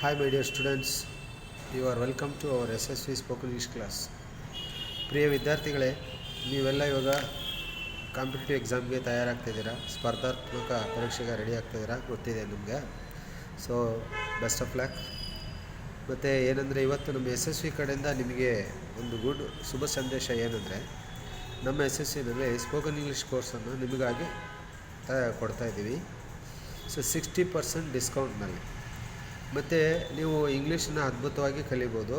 Hi my dear students, you are welcome to our SSV Spoken English class. ಪ್ರಿಯ ವಿದ್ಯಾರ್ಥಿಗಳೇ, ನೀವೆಲ್ಲ ಇವಾಗ competitive ಎಕ್ಸಾಮ್ಗೆ ತಯಾರಾಗ್ತಿದ್ದೀರಾ, ಸ್ಪರ್ಧಾತ್ಮಕ ಪರೀಕ್ಷೆಗೆ ರೆಡಿ ಆಗ್ತಿದ್ದೀರಾ ಗೊತ್ತಿದೆ ನಿಮಗೆ. So best of luck. ಮತ್ತು ಏನಂದರೆ ಇವತ್ತು ನಮ್ಮ SSV ಕಡೆಯಿಂದ ನಿಮಗೆ ಒಂದು ಶುಭ ಸಂದೇಶ ಏನಂದರೆ, ನಮ್ಮ SSVನಲ್ಲಿ ಸ್ಪೋಕನ್ ಇಂಗ್ಲೀಷ್ ಕೋರ್ಸನ್ನು ನಿಮಗಾಗಿ ಕೊಡ್ತಾಯಿದ್ದೀವಿ. ಸೊ 60% ಡಿಸ್ಕೌಂಟ್ನಲ್ಲಿ ಮತ್ತು ನೀವು ಇಂಗ್ಲೀಷನ್ನ ಅದ್ಭುತವಾಗಿ ಕಲಿಬೋದು.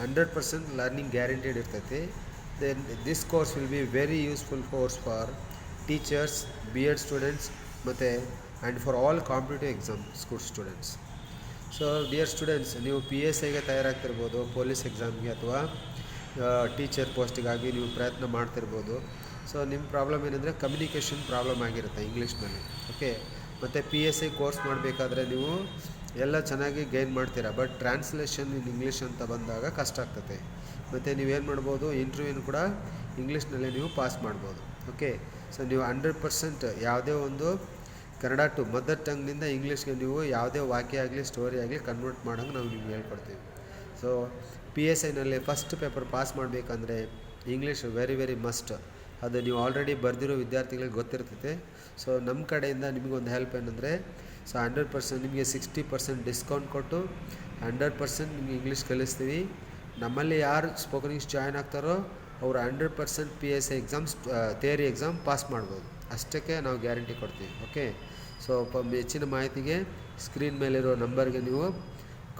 100% ಲರ್ನಿಂಗ್ ಗ್ಯಾರಂಟೀಡ್ ಇರ್ತೈತಿ. Then this course will be very useful course for teachers, B.Ed students ಮತ್ತು and for all competitive exam students. So dear students, ನೀವು PSIಗೆ ತಯಾರಾಗ್ತಿರ್ಬೋದು, ಪೊಲೀಸ್ ಎಕ್ಸಾಮ್ಗೆ ಅಥವಾ ಟೀಚರ್ ಪೋಸ್ಟಿಗಾಗಿ ನೀವು ಪ್ರಯತ್ನ ಮಾಡ್ತಿರ್ಬೋದು. ಸೊ ನಿಮ್ಮ ಪ್ರಾಬ್ಲಮ್ ಏನಂದರೆ ಕಮ್ಯುನಿಕೇಷನ್ ಪ್ರಾಬ್ಲಮ್ ಆಗಿರುತ್ತೆ ಇಂಗ್ಲೀಷ್ನಲ್ಲಿ. ಓಕೆ, ಮತ್ತು PSI ಕೋರ್ಸ್ ಮಾಡಬೇಕಾದ್ರೆ ನೀವು ಎಲ್ಲ ಚೆನ್ನಾಗಿ ಗೈನ್ ಮಾಡ್ತೀರಾ, ಬಟ್ ಟ್ರಾನ್ಸ್ಲೇಷನ್ ಇನ್ ಇಂಗ್ಲೀಷ್ ಅಂತ ಬಂದಾಗ ಕಷ್ಟ ಆಗ್ತದೆ. ಮತ್ತು ನೀವೇನು ಮಾಡ್ಬೋದು, ಇಂಟರ್ವ್ಯೂನ ಕೂಡ ಇಂಗ್ಲೀಷ್ನಲ್ಲೇ ನೀವು ಪಾಸ್ ಮಾಡ್ಬೋದು. ಓಕೆ, ಸೊ ನೀವು 100% ಯಾವುದೇ ಒಂದು ಕನ್ನಡ ಟು ಮದರ್ ಟಂಗ್ನಿಂದ ಇಂಗ್ಲೀಷ್ಗೆ ನೀವು ಯಾವುದೇ ವಾಕ್ಯ ಆಗಲಿ ಸ್ಟೋರಿ ಆಗಲಿ ಕನ್ವರ್ಟ್ ಮಾಡೋಂಗೆ ನಾವು ನಿಮ್ಗೆ ಹೇಳ್ಕೊಡ್ತೀವಿ. ಸೊ PSIನಲ್ಲಿ ಫಸ್ಟ್ ಪೇಪರ್ ಪಾಸ್ ಮಾಡಬೇಕಂದ್ರೆ ಇಂಗ್ಲೀಷ್ ವೆರಿ ಮಸ್ಟ್. ಅದು ನೀವು ಆಲ್ರೆಡಿ ಬರೆದಿರೋ ವಿದ್ಯಾರ್ಥಿಗಳಿಗೆ ಗೊತ್ತಿರ್ತೈತೆ. ಸೊ ನಮ್ಮ ಕಡೆಯಿಂದ ನಿಮಗೊಂದು ಹೆಲ್ಪ್ ಏನಂದರೆ, ಸೊ 100% ನಿಮಗೆ 60% ಡಿಸ್ಕೌಂಟ್ ಕೊಟ್ಟು 100% ನಿಮಗೆ ಇಂಗ್ಲೀಷ್ ಕಲಿಸ್ತೀವಿ. ನಮ್ಮಲ್ಲಿ ಯಾರು ಸ್ಪೋಕನ್ ಇಂಗ್ಲೀಷ್ ಜಾಯ್ನ್ ಆಗ್ತಾರೋ ಅವರು 100% PSI exams theory exam pass ಮಾಡ್ಬೋದು. ಅಷ್ಟಕ್ಕೆ ನಾವು ಗ್ಯಾರಂಟಿ ಕೊಡ್ತೀವಿ. ಓಕೆ, ಸೊ ಹೆಚ್ಚಿನ ಮಾಹಿತಿಗೆ ಸ್ಕ್ರೀನ್ ಮೇಲಿರೋ ನಂಬರ್ಗೆ ನೀವು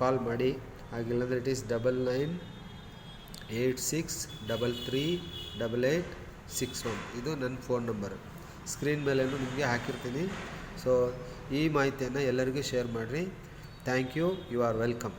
ಕಾಲ್ ಮಾಡಿ. ಆಗಿಲ್ಲಂದರೆ ಇಟ್ ಈಸ್ 9986338861. ಇದು ನನ್ನ ಫೋನ್ ನಂಬರು. ಸ್ಕ್ರೀನ್ ಮೇಲೇನು ನಿಮಗೆ ಹಾಕಿರ್ತೀನಿ. ಸೊ ಈ ಮಾಹಿತಿಯನ್ನು ಎಲ್ಲರಿಗೂ ಶೇರ್ ಮಾಡಿರಿ. Thank you. You are welcome.